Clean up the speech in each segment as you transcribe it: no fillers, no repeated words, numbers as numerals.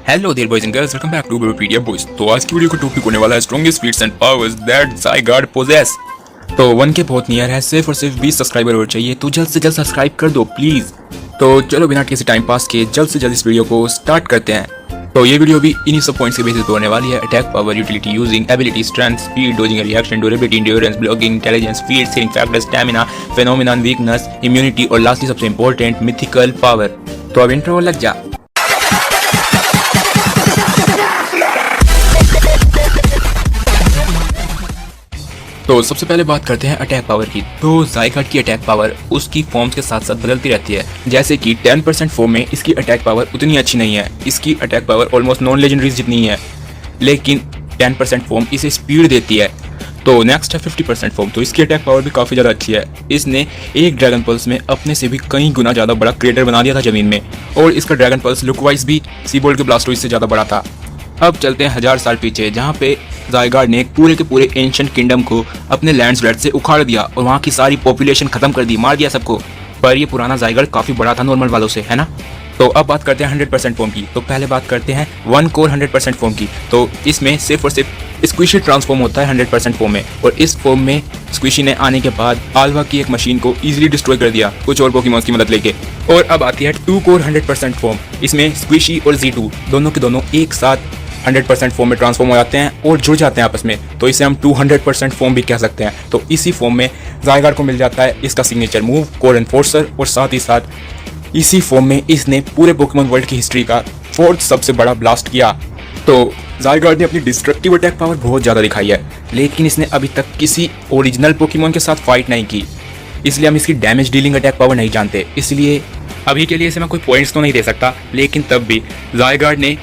Hello there boys and girls, welcome back to Webpedia boys. तो आज की video का टॉपिक होने वाला है strongest feats and powers that Zygarde possesses. तो 1 के बहुत नियर है, सिर्फ और सिर्फ 20 सब्सक्राइबर और चाहिए, तो जल्द से जल्द सब्सक्राइब कर दो प्लीज। तो चलो बिना किसी टाइम पास के जल्द से जल्द इस वीडियो को स्टार्ट करते हैं। तो ये वीडियो भी इन्हीं सब पॉइंट्स के बेसिस पे होने वाली है। Attack power, utility, using ability, strength, speed, dodging, reaction, durability, endurance, blocking, intelligence, field, ceiling factor, stamina, phenomenon, weakness, immunity और लास्टली सबसे इंपॉर्टेंट मिथिकल पावर। तो अब इंट्रो लग जा। तो सबसे पहले बात करते हैं अटैक पावर की। तो ज़ायगार्ड की अटैक पावर उसकी फॉर्म्स के साथ साथ बदलती रहती है। जैसे कि 10% फॉर्म में इसकी अटैक पावर उतनी अच्छी नहीं है, इसकी attack power almost non legendaries जितनी है, लेकिन 10% फॉर्म इसे स्पीड देती है। तो नेक्स्ट है 50% फॉर्म, तो इसकी अटैक पावर भी काफ़ी ज़्यादा अच्छी है। इसने एक ड्रैगन पल्स में अपने से भी कई गुना ज़्यादा बड़ा क्रेटर बना दिया था ज़मीन में, और इसका ड्रैगन पल्स लुक वाइज भी सीबोल्ट के ब्लास्टोइड से ज़्यादा बड़ा था। अब चलते हैं 1000 साल पीछे, जहाँ पे ज़ायगार्ड ने पूरे के पूरे एंशिएंट किंगडम को अपने लैंड्सब्रेड से उखाड़ दिया और वहाँ की सारी पॉपुलेशन खत्म कर दी, मार दिया सबको। पर ये पुराना ज़ायगार्ड काफ़ी बड़ा था नॉर्मल वालों से, है ना। तो अब बात करते हैं 100% फॉर्म की। तो पहले बात करते हैं 1 कोर 100% फॉर्म की। तो इसमें सिर्फ और सिर्फ स्क्विशी ट्रांसफॉर्म होता है 100% फॉर्म में, और इस फॉर्म में स्क्विशी ने आने के बाद आल्वा की एक मशीन को इजीली डिस्ट्रॉय कर दिया कुछ और पोकेमॉन्स की मदद लेके। और अब आती है 2 कोर 100% फॉर्म। इसमें स्क्विशी और Z2 दोनों के दोनों एक साथ 100% फॉर्म में ट्रांसफॉर्म हो जाते हैं और जुड़ जाते हैं आपस में, तो इसे हम 200% फॉर्म भी कह सकते हैं। तो इसी फॉर्म में ज़ायगार्ड को मिल जाता है इसका सिग्नेचर मूव कोर एनफोर्सर, और साथ ही साथ इसी फॉर्म में इसने पूरे पोकेमॉन वर्ल्ड की हिस्ट्री का 4th सबसे बड़ा ब्लास्ट किया। तो ज़ायगार्ड ने अपनी डिस्ट्रक्टिव अटैक पावर बहुत ज़्यादा दिखाई है, लेकिन इसने अभी तक किसी ओरिजिनल पोकेमॉन के साथ फाइट नहीं की, इसलिए हम इसकी डैमेज डीलिंग अटैक पावर नहीं जानते। इसलिए अभी के लिए इसे मैं कोई पॉइंट्स तो नहीं दे सकता, लेकिन तब भी ज़ायगार्ड ने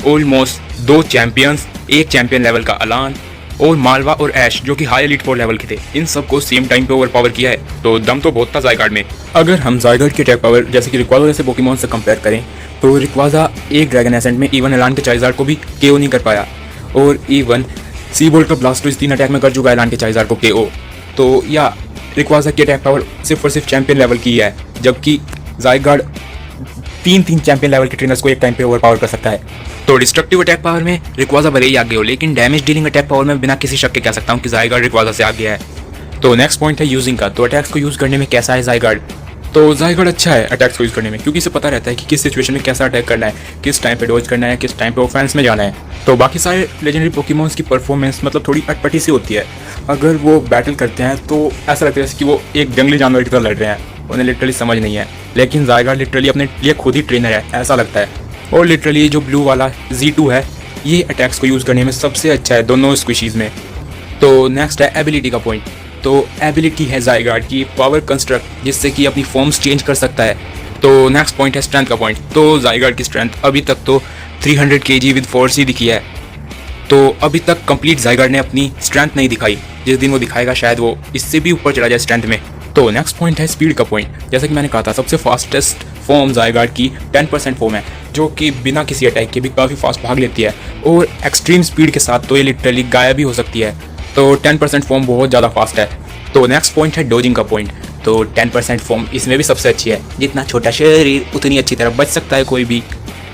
ऑलमोस्ट 2 चैंपियंस, एक चैंपियन लेवल का अलान और मालवा और ऐश जो कि हाई एलीट 4 लेवल के थे, इन सबको सेम टाइम पे ओवर पावर किया है। तो दम तो बहुत था ज़ायगार्ड में। अगर हम ज़ायगार्ड की अटैक पावर जैसे कि रिक्वाजा जैसे पोकेमॉन से कंपेयर करें, तो रिक्वाजा एक ड्रैगन एसेंट में इवन एलान के चाइज़ार्ड को भी केओ नहीं कर पाया, और इवन सीबोल्ट का ब्लास्टोइड 3 अटैक में कर चुका है एलान के चाइज़ार्ड को केओ। तो या रिक्वाजा की अटैक पावर सिर्फ और सिर्फ चैंपियन लेवल की है, जबकि ज़ायगार्ड 3 चैंपियन लेवल के ट्रेनर्स को एक टाइम पे ओवर पावर कर सकता है। तो डिस्ट्रक्टिव अटैक पावर में रिक्वाजा भले ही आगे हो, लेकिन डैमेज डीलिंग अटैक पावर में बिना किसी शक के कह सकता हूँ कि ज़ायगार्ड रिक्वाजा से आगे है। तो नेक्स्ट पॉइंट है यूजिंग का। तो अटैक्स को यूज़ करने में कैसा है ज़ायगार्ड। तो ज़ायगार्ड अच्छा है अटैक्स को यूज़ करने में, क्योंकि इसे पता रहता है कि किस सिचुएशन में कैसा अटैक करना है, किस टाइम पे डॉज करना है, किस टाइम पे ऑफेंस में जाना है। तो बाकी सारे लेजेंडरी पोकेमॉन्स की परफॉर्मेंस मतलब थोड़ी अटपटी सी होती है। अगर वो बैटल करते हैं तो ऐसा लगता है कि वो एक जंगली जानवर की तरह लड़ रहे हैं, उन्हें लिटरली समझ नहीं है। लेकिन ज़ायगार्ड लिटरली अपने लिए खुद ही ट्रेनर है, ऐसा लगता है। और लिटरली जो ब्लू वाला Z2 है, ये अटैक्स को यूज़ करने में सबसे अच्छा है दोनों स्क्विशीज़ में। तो नेक्स्ट है एबिलिटी का पॉइंट। तो एबिलिटी है ज़ायगार्ड की पावर कंस्ट्रक्ट, जिससे कि अपनी फॉर्म्स चेंज कर सकता है। तो नेक्स्ट पॉइंट है स्ट्रेंथ का पॉइंट। तो ज़ायगार्ड की स्ट्रेंथ अभी तक तो 300 kg विद फोर्स ही दिखी है, तो अभी तक कंप्लीट ज़ायगार्ड ने अपनी स्ट्रेंथ नहीं दिखाई। जिस दिन वो दिखाएगा शायद वो इससे भी ऊपर चला जाए स्ट्रेंथ में। तो नेक्स्ट पॉइंट है स्पीड का पॉइंट। जैसा कि मैंने कहा था, सबसे फास्टेस्ट फॉर्म ज़ायगार्ड की 10% फॉर्म है, जो कि बिना किसी अटैक के भी काफ़ी फास्ट भाग लेती है, और एक्सट्रीम स्पीड के साथ तो ये लिटरली गायब भी हो सकती है। तो 10% फॉर्म बहुत ज़्यादा फास्ट है। तो नेक्स्ट पॉइंट है डोजिंग का पॉइंट। तो 10% फॉर्म इसमें भी सबसे अच्छी है। जितना छोटा शरीर उतनी अच्छी तरह बच सकता है कोई भी,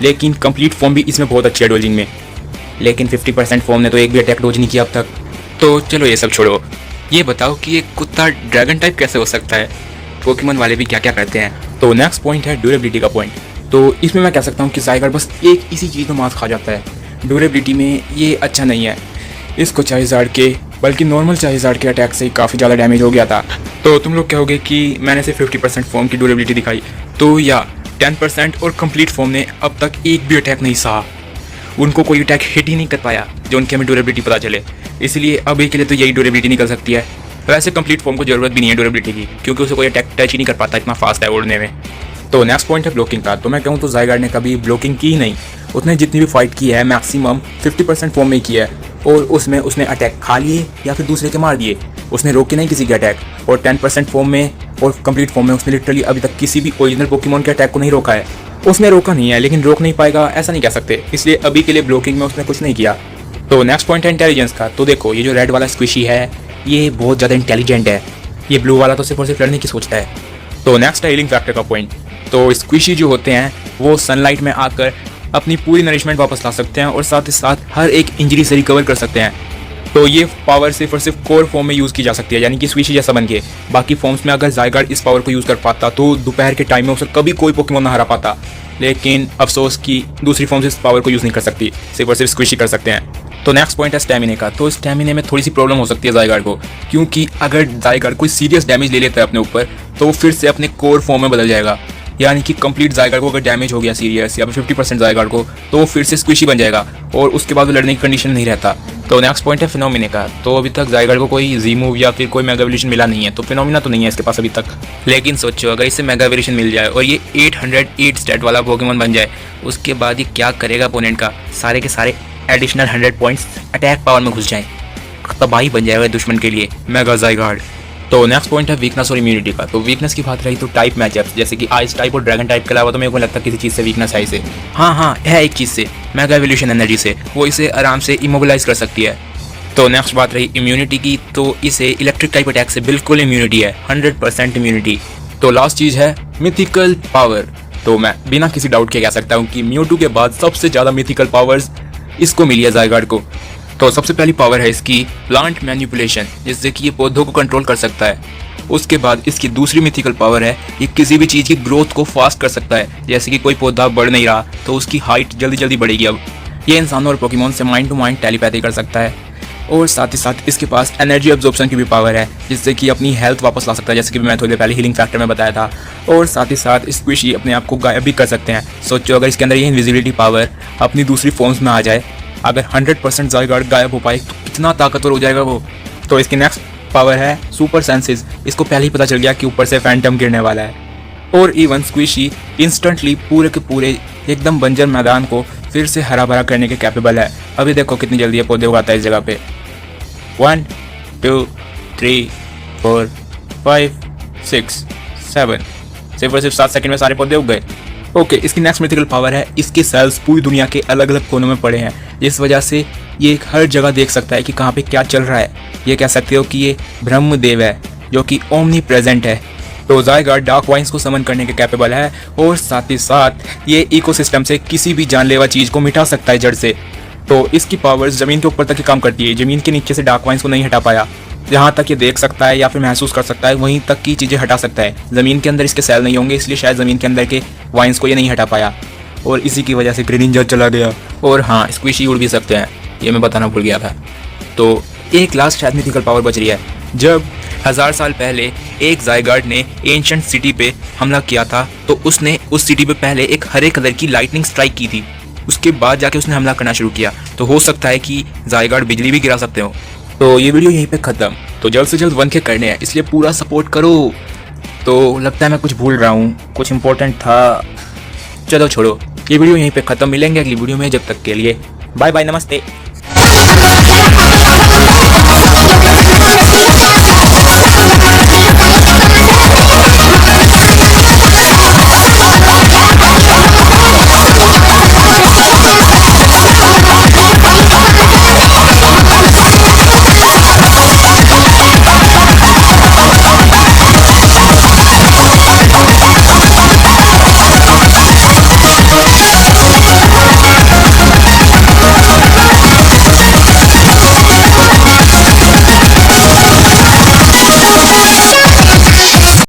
लेकिन कंप्लीट फॉर्म भी इसमें बहुत अच्छी है डोजिंग में। लेकिन 50% फॉर्म ने तो एक भी अटैक डोज नहीं किया अब तक। तो चलो ये सब छोड़ो, ये बताओ कि एक कुत्ता ड्रैगन टाइप कैसे हो सकता है, पोकेमॉन वाले भी क्या क्या करते हैं। तो नेक्स्ट पॉइंट है ड्यूरेबिलिटी का पॉइंट। तो इसमें मैं कह सकता हूँ कि ज़ायगार्ड बस एक इसी चीज़ में मार खा जाता है। ड्यूरेबिलिटी में ये अच्छा नहीं है। इसको चाइज़ार्ड के बल्कि नॉर्मल चाइज़ार्ड के अटैक से ही काफ़ी ज़्यादा डैमेज हो गया था। तो तुम लोग कहोगे कि मैंने सिर्फ 50% फॉर्म की ड्यूरेबिलिटी दिखाई, तो या 10% और कंप्लीट फॉर्म ने अब तक एक भी अटैक नहीं सहा, उनको कोई अटैक हिट ही नहीं कर पाया जो उनकी हमें ड्यूरेबिलिटी पता चले। इसलिए अभी के लिए तो यही ड्यूरेबिलिटी निकल सकती है। वैसे कंप्लीट फॉर्म को जरूरत भी नहीं है ड्यूरेबिलिटी की, क्योंकि उसे कोई अटैक टच ही नहीं कर पाता, इतना फास्ट है उड़ने में। तो नेक्स्ट पॉइंट है ब्लॉकिंग का। तो मैं कहूँ तो ज़ायगार्ड ने कभी ब्लॉकिंग की ही नहीं। उसने जितनी भी फाइट की है मैक्सिमम 50% फॉर्म में की है, और उसमें उसने अटैक खा लिए या फिर दूसरे के मार दिए, उसने रोके नहीं किसी के अटैक। और 10% फॉर्म में और कंप्लीट फॉर्म में उसने लिटरली अभी तक किसी भी ओरिजिनल पोकेमॉन के अटैक को नहीं रोका है। उसने रोका नहीं है, लेकिन रोक नहीं पाएगा ऐसा नहीं कह सकते, इसलिए अभी के लिए ब्लॉकिंग में उसने कुछ नहीं किया। तो नेक्स्ट पॉइंट है इंटेलिजेंस का। तो देखो, ये जो रेड वाला स्क्विशी है ये बहुत ज़्यादा इंटेलिजेंट है, ये ब्लू वाला तो सिर्फ और सिर्फ लड़ने की सोचता है। तो नेक्स्ट है हीलिंग फैक्टर का पॉइंट। तो स्क्विशी जो होते हैं वो सनलाइट में आकर अपनी पूरी नरिशमेंट वापस ला सकते हैं और साथ ही साथ हर एक इंजरी से रिकवर कर सकते हैं। तो ये पावर सिर्फ और सिर्फ कोर फॉर्म में यूज़ की जा सकती है, यानी कि स्क्विशी जैसा बन के। बाकी फॉर्म्स में अगर ज़ायगार्ड इस पावर को यूज़ कर पाता तो दोपहर के टाइम में उसे कभी कोई पोकेमॉन ना हरा पाता। लेकिन अफसोस कि दूसरी फॉर्म्स इस पावर को यूज़ नहीं कर सकती, सिर्फ और सिर्फ स्क्विशी कर सकते हैं। तो नेक्स्ट पॉइंट है स्टैमिने का। तो स्टैमिने में थोड़ी सी प्रॉब्लम हो सकती है ज़ायगार्ड को, क्योंकि अगर ज़ायगार्ड कोई सीरियस डैमेज ले लेता है अपने ऊपर तो वो फिर से अपने कोर फॉर्म में बदल जाएगा। यानी कि कंप्लीट ज़ायगार्ड को अगर डैमेज हो गया सीरियस या 50% ज़ायगार्ड को, तो वो फिर से स्क्विशी बन जाएगा और उसके बाद वो लड़ने की कंडीशन नहीं रहता। तो नेक्स्ट पॉइंट है फिनोमिना का। तो अभी तक ज़ायगार्ड को कोई जी मूव या फिर कोई मेगा एवोल्यूशन मिला नहीं है, तो फिनोमिना तो नहीं है इसके पास अभी तक। लेकिन सोचो अगर इसे मेगा एवोल्यूशन मिल जाए और ये 808 स्टैट वाला पोकेमॉन बन जाए, उसके बाद ये क्या करेगा अपोनेंट का, सारे के सारे एडिशनल 100 पॉइंट्स अटैक पावर में घुस जाएं, तबाही बन जाएगा दुश्मन के लिए मेगा ज़ायगार्ड। तो नेक्स्ट पॉइंट है वीकनेस और इम्यूनिटी का। तो वीकनेस की बात रही तो टाइप मैचअप्स जैसे कि आइस टाइप और ड्रैगन टाइप के अलावा तो मेरे को लगता है किसी चीज़ से वीकनेस है इसे। हाँ है एक चीज़ से, मेगा एवोल्यूशन एनर्जी से, वो इसे आराम से इमोबिलाइज कर सकती है। तो नेक्स्ट बात रही इम्यूनिटी की, तो इसे इलेक्ट्रिक टाइप अटैक से बिल्कुल इम्यूनिटी है, 100% इम्यूनिटी। तो लास्ट चीज़ है मिथिकल पावर। तो मैं बिना किसी डाउट के कह सकता हूँ कि म्यूटू के बाद सबसे ज़्यादा मिथिकल पावर्स इसको मिली है ज़ायगार्ड को। तो सबसे पहली पावर है इसकी प्लांट मैनिपुलेशन, जिससे कि ये पौधों को कंट्रोल कर सकता है। उसके बाद इसकी दूसरी मिथिकल पावर है ये किसी भी चीज़ की ग्रोथ को फास्ट कर सकता है, जैसे कि कोई पौधा बढ़ नहीं रहा तो उसकी हाइट जल्दी जल्दी बढ़ेगी। अब ये इंसानों और पोकेमॉन से माइंड टू माइंड टेलीपैथी कर सकता है। और साथ ही साथ इसके पास एनर्जी एब्जॉर्प्शन की भी पावर है, जिससे कि अपनी हेल्थ वापस ला सकता है, जैसे कि मैं थोड़ी देर पहले हीलिंग फैक्टर में बताया था। और साथ ही साथ स्क्विशी अपने आप को गायब भी कर सकते हैं। सोचो अगर इसके अंदर ये इनविजिबिलिटी पावर अपनी दूसरी फॉर्म्स में आ जाए, अगर 100% ज़ायगार्ड गायब हो पाए तो कितना ताकतवर हो जाएगा वो। तो इसकी नेक्स्ट पावर है सुपर सेंसेस। इसको पहले ही पता चल गया कि ऊपर से फैंटम गिरने वाला है, और इवन स्क्विशी इंस्टेंटली पूरे के पूरे एकदम बंजर मैदान को फिर से हरा भरा करने के कैपेबल है। अभी देखो कितनी जल्दी ये पौधे उगाता है इस जगह पे। 1 2 3 4 5 6 7 सिर्फ और सिर्फ 7 सेकंड में सारे पौधे उग गए। ओके, इसकी नेक्स्ट मिथिकल पावर है इसके सेल्स पूरी दुनिया के अलग अलग कोनों में पड़े हैं, जिस वजह से ये हर जगह देख सकता है कि कहाँ पे क्या चल रहा है। ये कह सकते हो कि ये ब्रह्मदेव है जो कि ओमनी प्रेजेंट है। तो ज़ायगार्ड डार्क वाइन्स को समन करने के कैपेबल है, और साथ ही साथ ये इकोसिस्टम से किसी भी जानलेवा चीज़ को मिटा सकता है जड़ से। तो इसकी पावर्स ज़मीन के ऊपर तक ही काम करती है, ज़मीन के नीचे से डार्क वाइन्स को नहीं हटा पाया। जहाँ तक ये देख सकता है या फिर महसूस कर सकता है वहीं तक की चीज़ें हटा सकता है। ज़मीन के अंदर इसके सेल नहीं होंगे, इसलिए शायद ज़मीन के अंदर के वाइन्स को ये नहीं हटा पाया, और इसी की वजह से ग्रेनिंजर चला गया। और हाँ, स्क्विशी उड़ भी सकते हैं, ये मैं बताना भूल गया था। तो एक लास्ट शायद मिथिकल पावर बच रही है। जब 1000 साल पहले एक ज़ायगार्ड ने एंशिएंट सिटी पे हमला किया था, तो उसने उस सिटी पे पहले एक हरे कलर की लाइटनिंग स्ट्राइक की थी, उसके बाद जाके उसने हमला करना शुरू किया। तो हो सकता है कि ज़ायगार्ड बिजली भी गिरा सकते हो। तो ये वीडियो यहीं पे ख़त्म। तो जल्द से जल्द 1K करने हैं, इसलिए पूरा सपोर्ट करो। तो लगता है मैं कुछ भूल रहा हूँ, कुछ इंपॉर्टेंट था, चलो छोड़ो। ये वीडियो यहीं पे ख़त्म। मिलेंगे अगली वीडियो में, जब तक के लिए बाय बाय, नमस्ते।